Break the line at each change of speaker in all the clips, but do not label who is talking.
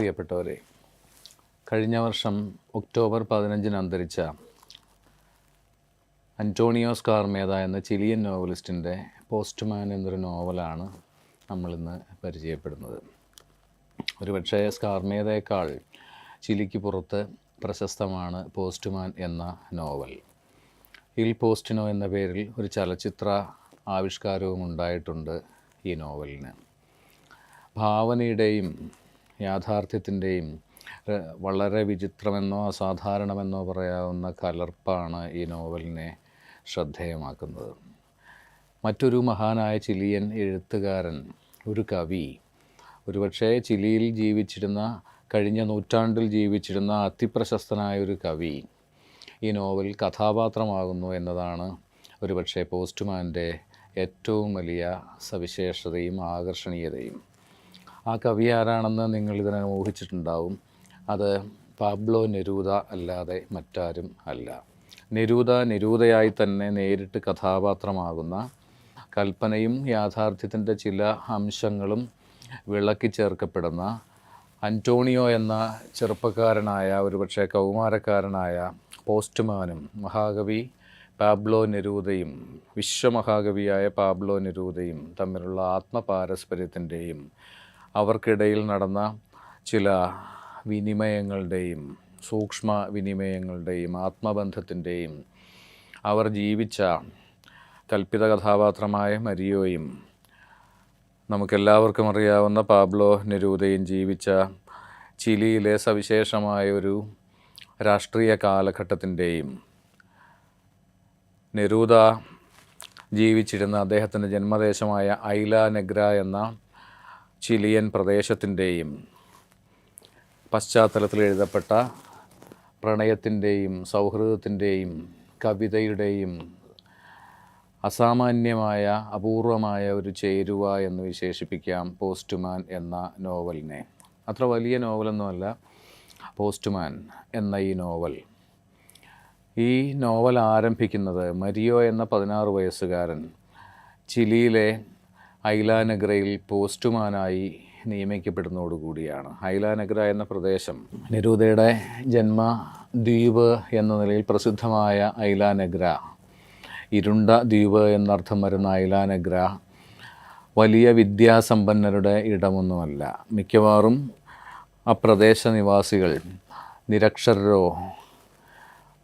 പ്രിയപ്പെട്ടവരെ, കഴിഞ്ഞ വർഷം ഒക്ടോബർ 15 അന്തരിച്ച അന്റോണിയോ സ്കാർമേദ എന്ന ചിലിയൻ നോവലിസ്റ്റിൻ്റെ പോസ്റ്റ്മാൻ എന്നൊരു നോവലാണ് നമ്മളിന്ന് പരിചയപ്പെടുന്നത്. ഒരുപക്ഷെ സ്കാർമേദയേക്കാൾ ചിലിക്ക് പുറത്ത് പ്രശസ്തമാണ് പോസ്റ്റ്മാൻ എന്ന നോവൽ. ഇൽ പോസ്റ്റിനോ എന്ന പേരിൽ ഒരു ചലച്ചിത്ര ആവിഷ്കാരവും ഉണ്ടായിട്ടുണ്ട് ഈ നോവലിന്. ഭാവനയുടെയും യാഥാർത്ഥ്യത്തിൻ്റെയും വളരെ വിചിത്രമെന്നോ അസാധാരണമെന്നോ പറയാവുന്ന കലർപ്പാണ് ഈ നോവലിനെ ശ്രദ്ധേയമാക്കുന്നത്. മറ്റൊരു മഹാനായ ചിലിയൻ എഴുത്തുകാരൻ, ഒരു കവി, ഒരുപക്ഷെ ചിലിയിൽ ജീവിച്ചിരുന്ന, കഴിഞ്ഞ നൂറ്റാണ്ടിൽ ജീവിച്ചിരുന്ന അതിപ്രശസ്തനായ ഒരു കവി ഈ നോവലിൽ കഥാപാത്രമാകുന്നു എന്നതാണ് ഒരുപക്ഷെ പോസ്റ്റ്മാൻ്റെ ഏറ്റവും വലിയ സവിശേഷതയും ആകർഷണീയതയും. ആ കവി ആരാണെന്ന് നിങ്ങൾ ഇതിനെ ഊഹിച്ചിട്ടുണ്ടാവും. അത് പാബ്ലോ നെരൂദ അല്ലാതെ മറ്റാരും അല്ല. നെരൂദയായി തന്നെ നേരിട്ട് കഥാപാത്രമാകുന്ന, കൽപ്പനയും യാഥാർത്ഥ്യത്തിൻ്റെ ചില അംശങ്ങളും വിളക്കി ചേർക്കപ്പെടുന്ന അന്റോണിയോ എന്ന ചെറുപ്പക്കാരനായ, ഒരുപക്ഷെ കൗമാരക്കാരനായ പോസ്റ്റ്മാനും മഹാകവി പാബ്ലോ നെരൂദയും, വിശ്വമഹാകവിയായ പാബ്ലോ നെരൂദയും തമ്മിലുള്ള ആത്മപാരസ്പര്യത്തിൻ്റെയും അവർക്കിടയിൽ നടന്ന ചില വിനിമയങ്ങളുടെയും, സൂക്ഷ്മ വിനിമയങ്ങളുടെയും, ആത്മബന്ധത്തിൻ്റെയും, അവർ ജീവിച്ച കൽപ്പിത കഥാപാത്രമായ മരിയോയും, നമുക്കെല്ലാവർക്കും അറിയാവുന്ന പാബ്ലോ നെരൂദയും ജീവിച്ച ചിലിയിലെ സവിശേഷമായ ഒരു രാഷ്ട്രീയ കാലഘട്ടത്തിൻ്റെയും, നെരൂദ ജീവിച്ചിരുന്ന അദ്ദേഹത്തിൻ്റെ ജന്മദേശമായ ഐല നെഗ്ര എന്ന ചിലിയൻ പ്രദേശത്തിൻ്റെയും പശ്ചാത്തലത്തിൽ എഴുതപ്പെട്ട പ്രണയത്തിൻ്റെയും സൗഹൃദത്തിൻ്റെയും കവിതയുടെയും അസാമാന്യമായ, അപൂർവമായ ഒരു ചേരുവ എന്ന് വിശേഷിപ്പിക്കാം പോസ്റ്റ്മാൻ എന്ന നോവലിനെ. അത്ര വലിയ നോവലൊന്നുമല്ല പോസ്റ്റ്മാൻ എന്ന ഈ നോവൽ. ഈ നോവൽ ആരംഭിക്കുന്നത് മരിയോ എന്ന 16 വയസ്സുകാരൻ ചിലിയിലെ ഐല നെഗ്രയിൽ പോസ്റ്റ്മാനായി നിയമിക്കപ്പെടുന്നതോടുകൂടിയാണ്. ഐല നെഗ്ര എന്ന പ്രദേശം നെരൂദയുടെ ജന്മദ്വീപ് എന്ന നിലയിൽ പ്രസിദ്ധമായ ഐല നെഗ്ര, ഇരുണ്ട ദ്വീപ് എന്നർത്ഥം വരുന്ന ഐല നെഗ്ര വലിയ വിദ്യാസമ്പന്നരുടെ ഇടമൊന്നുമല്ല. മിക്കവാറും ആ പ്രദേശ നിവാസികൾ നിരക്ഷരരോ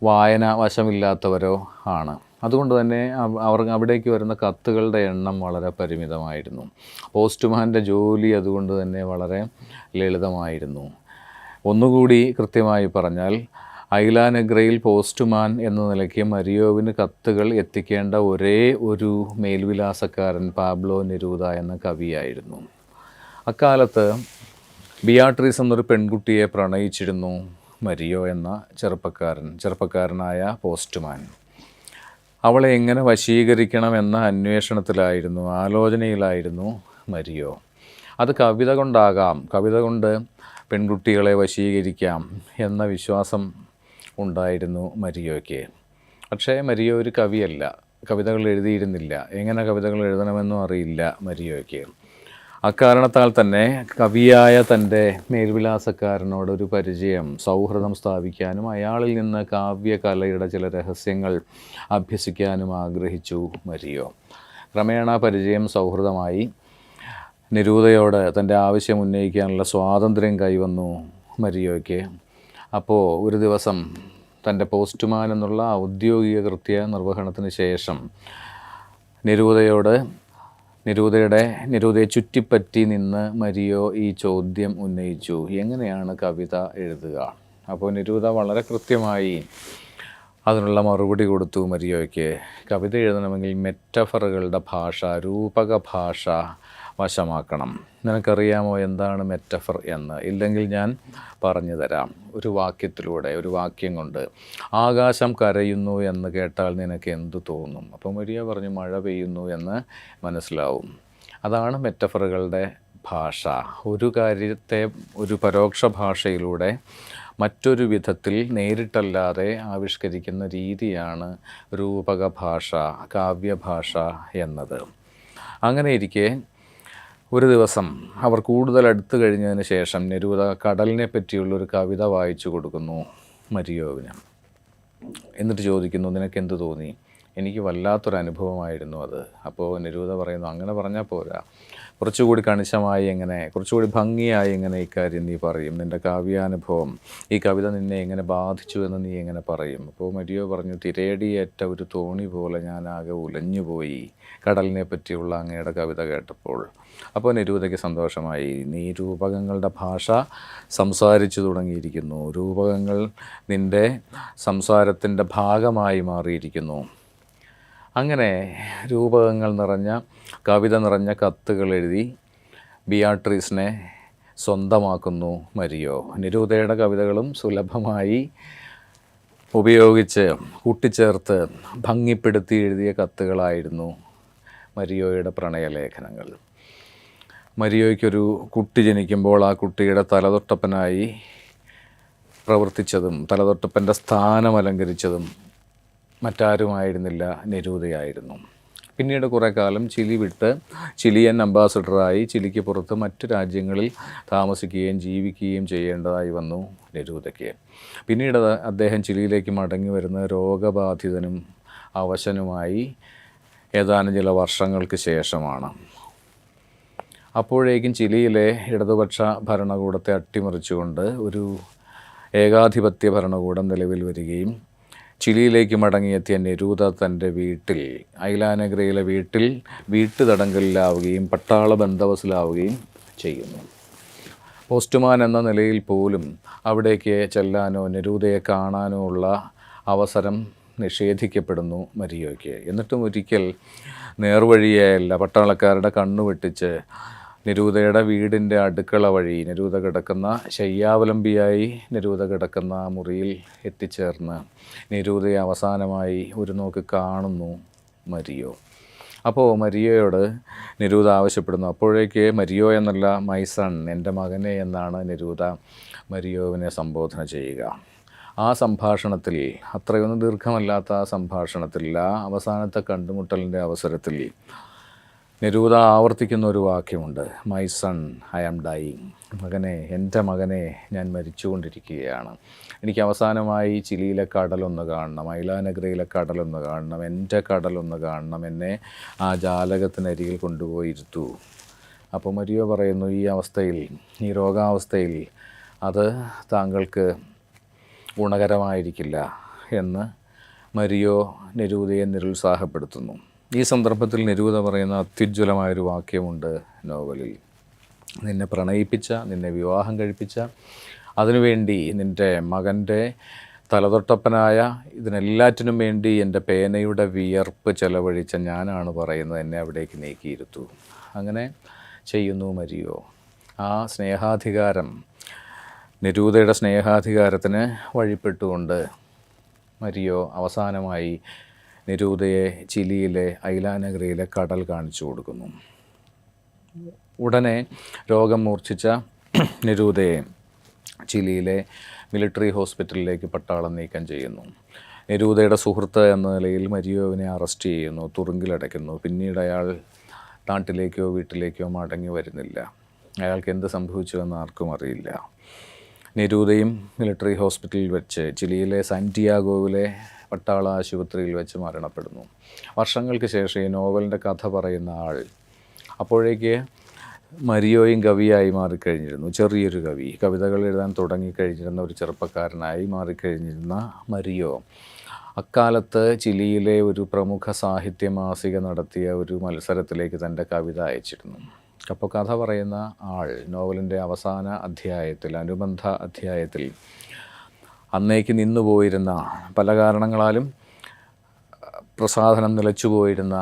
വായന വശമില്ലാത്തവരോ ആണ്. അതുകൊണ്ട് തന്നെ അവിടേക്ക് വരുന്ന കത്തുകളുടെ എണ്ണം വളരെ പരിമിതമായിരുന്നു. പോസ്റ്റ്മാൻ്റെ ജോലി അതുകൊണ്ട് തന്നെ വളരെ ലളിതമായിരുന്നു. ഒന്നുകൂടി കൃത്യമായി പറഞ്ഞാൽ, ഐല നെഗ്രയിൽ പോസ്റ്റ്മാൻ എന്ന നിലയ്ക്ക് മരിയോവിന് കത്തുകൾ എത്തിക്കേണ്ട ഒരേ ഒരു മേൽവിലാസക്കാരൻ പാബ്ലോ നെരൂദ എന്ന കവിയായിരുന്നു. അക്കാലത്ത് ബിയാട്രീസ് എന്നൊരു പെൺകുട്ടിയെ പ്രണയിച്ചിരുന്നു മരിയോ എന്ന ചെറുപ്പക്കാരനായ പോസ്റ്റ്മാൻ. അവളെ എങ്ങനെ വശീകരിക്കണമെന്ന അന്വേഷണത്തിലായിരുന്നു, ആലോചനയിലായിരുന്നു മരിയോ. അത് കവിത കൊണ്ടാകാം, കവിത കൊണ്ട് പെൺകുട്ടികളെ വശീകരിക്കാം എന്ന വിശ്വാസം ഉണ്ടായിരുന്നു മരിയോയ്ക്ക്. പക്ഷേ മരിയോ ഒരു കവിയല്ല, കവിതകൾ എഴുതിയിരുന്നില്ല. എങ്ങനെ കവിതകൾ എഴുതണമെന്നും അറിയില്ല മരിയോയ്ക്ക്. അക്കാരണത്താൽ തന്നെ കവിയായ തൻ്റെ മേൽവിലാസക്കാരനോടൊരു പരിചയം, സൗഹൃദം സ്ഥാപിക്കാനും അയാളിൽ നിന്ന് കാവ്യകലയുടെ ചില രഹസ്യങ്ങൾ അഭ്യസിക്കാനും ആഗ്രഹിച്ചു മരിയോ. ക്രമേണ പരിചയം സൗഹൃദമായി. നെരൂദയോട് തൻ്റെ ആവശ്യം ഉന്നയിക്കാനുള്ള സ്വാതന്ത്ര്യം കൈവന്നു മരിയോയ്ക്ക്. അപ്പോൾ ഒരു ദിവസം തൻ്റെ പോസ്റ്റ്മാൻ എന്നുള്ള ഔദ്യോഗിക കൃത്യ നിർവഹണത്തിന് ശേഷം നെരൂദയെ ചുറ്റിപ്പറ്റി നിന്ന് മരിയോ ഈ ചോദ്യം ഉന്നയിച്ചു: എങ്ങനെയാണ് കവിത എഴുതുക? അപ്പോൾ നെരൂദ വളരെ കൃത്യമായി അതിനുള്ള മറുപടി കൊടുത്തു മരിയോയ്ക്ക്. കവിത എഴുതണമെങ്കിൽ മെറ്റഫറുകളുടെ ഭാഷ, രൂപക ഭാഷ വശമാക്കണം. നിനക്കറിയാമോ എന്താണ് മെറ്റഫർ എന്ന്? ഇല്ലെങ്കിൽ ഞാൻ പറഞ്ഞു തരാം. ഒരു വാക്യം കൊണ്ട് ആകാശം കരയുന്നു എന്ന് കേട്ടാൽ നിനക്ക് എന്തു തോന്നും? അപ്പോൾ മരിയ പറഞ്ഞു, മഴ പെയ്യുന്നു എന്ന് മനസ്സിലാവും. അതാണ് മെറ്റഫറുകളുടെ ഭാഷ. ഒരു കാര്യത്തെ ഒരു പരോക്ഷ ഭാഷയിലൂടെ മറ്റൊരു വിധത്തിൽ നേരിട്ടല്ലാതെ ആവിഷ്കരിക്കുന്ന രീതിയാണ് രൂപക ഭാഷ, കാവ്യഭാഷ എന്നത്. അങ്ങനെ ഇരിക്കെ ഒരു ദിവസം അവർ കൂടുതൽ അടുത്ത് കഴിഞ്ഞതിന് ശേഷം നെരൂദ കടലിനെ പറ്റിയുള്ളൊരു കവിത വായിച്ചു കൊടുക്കുന്നു മരിയോവിന്. എന്നിട്ട് ചോദിക്കുന്നു, നിനക്കെന്ത് തോന്നി? എനിക്ക് വല്ലാത്തൊരനുഭവമായിരുന്നു അത്. അപ്പോൾ നെരൂദ പറയുന്നു, അങ്ങനെ പറഞ്ഞാൽ പോരാ, കുറച്ചുകൂടി കണിശമായി എങ്ങനെ, കുറച്ചുകൂടി ഭംഗിയായി എങ്ങനെ ഇക്കാര്യം നീ പറയും? നിൻ്റെ കാവ്യാനുഭവം, ഈ കവിത നിന്നെ എങ്ങനെ ബാധിച്ചു എന്ന് നീ എങ്ങനെ പറയും? അപ്പോൾ മരിയോ പറഞ്ഞു, തിരയടിയേറ്റ ഒരു തോണി പോലെ ഞാനാകെ ഉലഞ്ഞുപോയി കടലിനെ പറ്റിയുള്ള അങ്ങയുടെ കവിത കേട്ടപ്പോൾ. അപ്പോൾ നെരൂദയ്ക്ക് സന്തോഷമായി. നീ രൂപകങ്ങളുടെ ഭാഷ സംസാരിച്ചു തുടങ്ങിയിരിക്കുന്നു, രൂപകങ്ങൾ നിൻ്റെ സംസാരത്തിൻ്റെ ഭാഗമായി മാറിയിരിക്കുന്നു. അങ്ങനെ രൂപകങ്ങൾ നിറഞ്ഞ, കവിത നിറഞ്ഞ കത്തുകൾ എഴുതി ബിയാട്രീസിനെ സ്വന്തമാക്കുന്നു മരിയോ. നെരൂദയുടെ കവിതകളും സുലഭമായി ഉപയോഗിച്ച് കൂട്ടിച്ചേർത്ത് ഭംഗിപ്പെടുത്തി എഴുതിയ കത്തുകളായിരുന്നു മരിയോയുടെ പ്രണയലേഖനങ്ങൾ. മരിയോയ്ക്കൊരു കുട്ടി ജനിക്കുമ്പോൾ ആ കുട്ടിയുടെ തലതൊട്ടപ്പനായി പ്രവർത്തിച്ചതും തലതൊട്ടപ്പൻ്റെ സ്ഥാനം അലങ്കരിച്ചതും മറ്റാരുമായിരുന്നില്ല, നെരൂദയായിരുന്നു. പിന്നീട് കുറേ കാലം ചിലി വിട്ട് ചിലിയൻ അംബാസഡറായി ചിലിക്ക് പുറത്ത് മറ്റു രാജ്യങ്ങളിൽ താമസിക്കുകയും ജീവിക്കുകയും ചെയ്യേണ്ടതായി വന്നു നെരൂദയ്ക്ക്. പിന്നീട് അദ്ദേഹം ചിലിയിലേക്ക് മടങ്ങി വരുന്ന രോഗബാധിതനും അവശനുമായി ഏതാനും ചില വർഷങ്ങൾക്ക് ശേഷമാണ്. അപ്പോഴേക്കും ചിലിയിലെ ഇടതുപക്ഷ ഭരണകൂടത്തെ അട്ടിമറിച്ചുകൊണ്ട് ഒരു ഏകാധിപത്യ ഭരണകൂടം നിലവിൽ വരികയും ചിലിയിലേക്ക് മടങ്ങിയെത്തിയ നെരൂദ തൻ്റെ വീട്ടിൽ, ഐലാനെഗ്രയിലെ വീട്ടിൽ വീട്ടുതടങ്കലിലാവുകയും പട്ടാള ബന്ദവസിലാവുകയും ചെയ്യുന്നു. പോസ്റ്റ്മാൻ എന്ന നിലയിൽ പോലും അവിടേക്ക് ചെല്ലാനോ നെരൂദയെ കാണാനോ ഉള്ള അവസരം നിഷേധിക്കപ്പെടുന്നു മരിയോയ്ക്ക്. എന്നിട്ടും ഒരിക്കൽ നേർവഴിയല്ല, പട്ടാളക്കാരുടെ കണ്ണു വെട്ടിച്ച് നെരൂദയുടെ വീടിൻ്റെ അടുക്കള വഴി നെരൂദ കിടക്കുന്ന, ശയ്യാവലംബിയായി നെരൂദ കിടക്കുന്ന ആ മുറിയിൽ എത്തിച്ചേർന്ന് നെരൂദയെ അവസാനമായി ഒരു നോക്ക് കാണുന്നു മരിയോ. അപ്പോൾ മരിയോയോട് നെരൂദ ആവശ്യപ്പെടുന്നു. അപ്പോഴേക്ക് മരിയോ എന്നല്ല, മൈ സൺ, എൻ്റെ മകനെ എന്നാണ് നെരൂദ മരിയോവിനെ സംബോധന ചെയ്യുക. ആ സംഭാഷണത്തിൽ, അത്രയൊന്നും ദീർഘമല്ലാത്ത ആ സംഭാഷണത്തിൽ, ആ അവസാനത്തെ കണ്ടുമുട്ടലിൻ്റെ അവസരത്തിൽ നെരൂദ ആവർത്തിക്കുന്ന ഒരു വാക്യമുണ്ട്, my son I am dying. മകനെ, എൻ്റെ മകനെ, ഞാൻ മരിച്ചുകൊണ്ടിരിക്കുകയാണ്. എനിക്ക് അവസാനമായി ചിലിയിലെ കടലൊന്ന് കാണണം, ഐലാനെഗ്രയിലെ കടലൊന്ന് കാണണം, എൻ്റെ കടലൊന്ന് കാണണം, എന്നെ ആ ജാലകത്തിനരികിൽ കൊണ്ടുപോയി ഇരുത്തൂ. അപ്പോൾ മരിയോ പറയുന്നു, ഈ അവസ്ഥയിൽ, ഈ രോഗാവസ്ഥയിൽ അത് താങ്കൾക്ക് ഗുണകരമായിരിക്കില്ല എന്ന് മരിയോ നെരൂദയെ നിരുത്സാഹപ്പെടുത്തുന്നു. ഈ സന്ദർഭത്തിൽ നെരൂദ പറയുന്ന അത്യുജ്വലമായൊരു വാക്യമുണ്ട് നോവലിൽ. നിന്നെ പ്രണയിപ്പിച്ച, നിന്നെ വിവാഹം കഴിപ്പിച്ച, അതിനുവേണ്ടി നിൻ്റെ മകൻ്റെ തലതൊട്ടപ്പനായ, ഇതിനെല്ലാറ്റിനും വേണ്ടി എൻ്റെ പേനയുടെ വിയർപ്പ് ചെലവഴിച്ച ഞാനാണ് പറയുന്നത്, എന്നെ അവിടേക്ക് നീക്കിയിരുത്തൂ. അങ്ങനെ ചെയ്യുന്നു മരിയോ. ആ സ്നേഹാധികാരം, നെരൂദയുടെ സ്നേഹാധികാരത്തിന് വഴിപ്പെട്ടുകൊണ്ട് മരിയോ അവസാനമായി നെരൂദയെ ചിലിയിലെ ഐലാനെഗ്രയിലെ കടൽ കാണിച്ചു കൊടുക്കുന്നു. ഉടനെ രോഗം മൂർച്ഛിച്ച നെരൂദയെ ചിലിയിലെ മിലിറ്ററി ഹോസ്പിറ്റലിലേക്ക് പട്ടാളം നീക്കം ചെയ്യുന്നു. നെരൂദയുടെ സുഹൃത്ത് എന്ന നിലയിൽ മരിയോവിനെ അറസ്റ്റ് ചെയ്യുന്നു, തുറുങ്കിലടയ്ക്കുന്നു. പിന്നീട് അയാൾ നാട്ടിലേക്കോ വീട്ടിലേക്കോ മടങ്ങി വരുന്നില്ല. അയാൾക്ക് എന്ത് സംഭവിച്ചുവെന്ന് ആർക്കും അറിയില്ല. നെരൂദയും മിലിറ്ററി ഹോസ്പിറ്റലിൽ വെച്ച്, ചിലിയിലെ സാന്റിയാഗോവിലെ പട്ടാള ആശുപത്രിയിൽ വെച്ച് മരണപ്പെടുന്നു. വർഷങ്ങൾക്ക് ശേഷം ഈ നോവലിൻ്റെ കഥ പറയുന്ന ആൾ അപ്പോഴേക്ക് മരിയോയും കവിയായി മാറിക്കഴിഞ്ഞിരുന്നു. ചെറിയൊരു കവി, കവിതകൾ എഴുതാൻ തുടങ്ങിക്കഴിഞ്ഞിരുന്ന ഒരു ചെറുപ്പക്കാരനായി മാറിക്കഴിഞ്ഞിരുന്ന മരിയോ അക്കാലത്ത് ചിലിയിലെ ഒരു പ്രമുഖ സാഹിത്യ മാസിക നടത്തിയ ഒരു മത്സരത്തിലേക്ക് തൻ്റെ കവിത അയച്ചിരുന്നു. അപ്പോൾ കഥ പറയുന്ന ആൾ നോവലിൻ്റെ അവസാന അധ്യായത്തിൽ, അനുബന്ധ അധ്യായത്തിൽ, അന്നേക്ക് നിന്നുപോയിരുന്ന, പല കാരണങ്ങളാലും പ്രസാധനം നിലച്ചുപോയിരുന്ന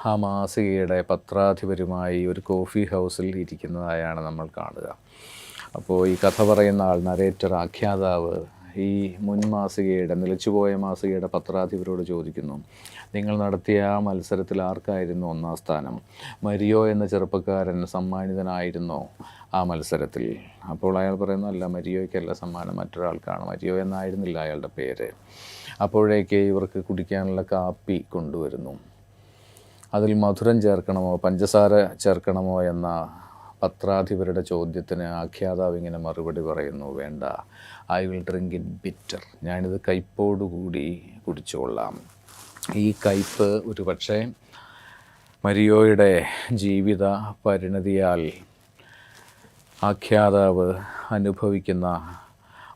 ആ മാസികയുടെ പത്രാധിപരുമായി ഒരു കോഫി ഹൗസിൽ ഇരിക്കുന്നതായാണ് നമ്മൾ കാണുക. അപ്പോൾ ഈ കഥ പറയുന്ന ആൾ, നരേറ്റർ, ആഖ്യാതാവ്, ഈ മുൻ മാസികയുടെ, നിലച്ചുപോയ മാസികയുടെ പത്രാധിപരോട് ചോദിക്കുന്നു, നിങ്ങൾ നടത്തിയ ആ മത്സരത്തിൽ ആർക്കായിരുന്നു ഒന്നാം സ്ഥാനം? മരിയോ എന്ന ചെറുപ്പക്കാരൻ സമ്മാനിതനായിരുന്നോ ആ മത്സരത്തിൽ? അപ്പോൾ അയാൾ പറയുന്നു, അല്ല, മരിയോയ്ക്കല്ല സമ്മാനം, മറ്റൊരാൾക്കാണ്. മരിയോ എന്നായിരുന്നില്ല അയാളുടെ പേര്. അപ്പോഴേക്ക് ഇവർക്ക് കുടിക്കാനുള്ള കാപ്പി കൊണ്ടുവരുന്നു. അതിൽ മധുരം ചേർക്കണമോ പഞ്ചസാര ചേർക്കണമോ എന്ന പത്രാധിപരുടെ ചോദ്യത്തിന് ആഖ്യാതാവ് ഇങ്ങനെ മറുപടി പറയുന്നു, വേണ്ട, I will drink it bitter, ഞാനിത് കയ്പോടുകൂടി കുടിച്ചുകൊള്ളാം. ഈ കയ്പ് ഒരു പക്ഷേ മരിയോയുടെ ജീവിത പരിണതിയാൽ ആഖ്യാതാവ് അനുഭവിക്കുന്ന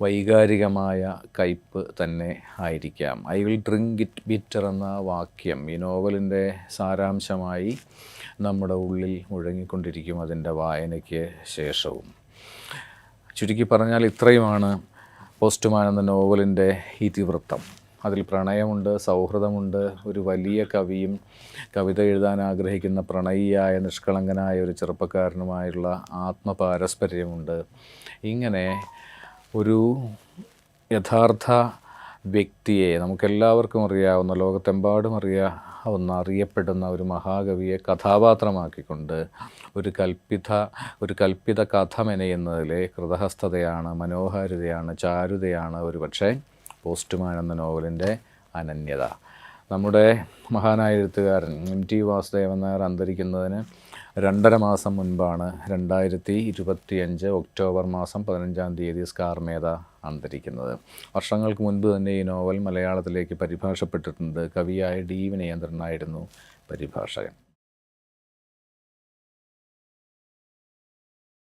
വൈകാരികമായ കയ്പ് തന്നെ ആയിരിക്കാം. I will drink it bitter എന്ന വാക്യം ഈ നോവലിൻ്റെ സാരാംശമായി നമ്മുടെ ഉള്ളിൽ മുഴങ്ങിക്കൊണ്ടിരിക്കും അതിൻ്റെ വായനയ്ക്ക് ശേഷവും. ചുരുക്കി പറഞ്ഞാൽ ഇത്രയുമാണ് പോസ്റ്റ്മാൻ എന്ന നോവലിൻ്റെ ഇതിവൃത്തം. അതിൽ പ്രണയമുണ്ട്, സൗഹൃദമുണ്ട്, ഒരു വലിയ കവിയും കവിത എഴുതാൻ ആഗ്രഹിക്കുന്ന പ്രണയിയായ നിഷ്കളങ്കനായ ഒരു ചെറുപ്പക്കാരനുമായുള്ള ആത്മപാരസ്പര്യമുണ്ട്. ഇങ്ങനെ ഒരു യഥാർത്ഥ വ്യക്തിയെ നമുക്കെല്ലാവർക്കും അറിയാവുന്ന, ലോകത്തെമ്പാടും അറിയപ്പെടുന്ന ഒരു മഹാകവിയെ കഥാപാത്രമാക്കിക്കൊണ്ട് ഒരു കൽപ്പിത കഥ മെനയുന്നതിലെ കൃതഹസ്തതയാണ്, മനോഹാരിതയാണ്, ചാരുതയാണ് ഒരുപക്ഷെ പോസ്റ്റ്മാൻ എന്ന നോവലിൻ്റെ അനന്യത. നമ്മുടെ മഹാനായ എഴുത്തുകാരൻ MT വാസുദേവൻ നായർ അന്തരിക്കുന്നതിന് 2.5 മാസം മുൻപാണ് 2025 ഒക്ടോബർ മാസം 15-ാം തീയതി സ്കാർമേധ അന്തരിക്കുന്നത്. വർഷങ്ങൾക്ക് മുൻപ് തന്നെ ഈ നോവൽ മലയാളത്തിലേക്ക് പരിഭാഷപ്പെട്ടിട്ടുണ്ട്. കവിയായ D വിനയേന്ദ്രനായിരുന്നു പരിഭാഷകൻ.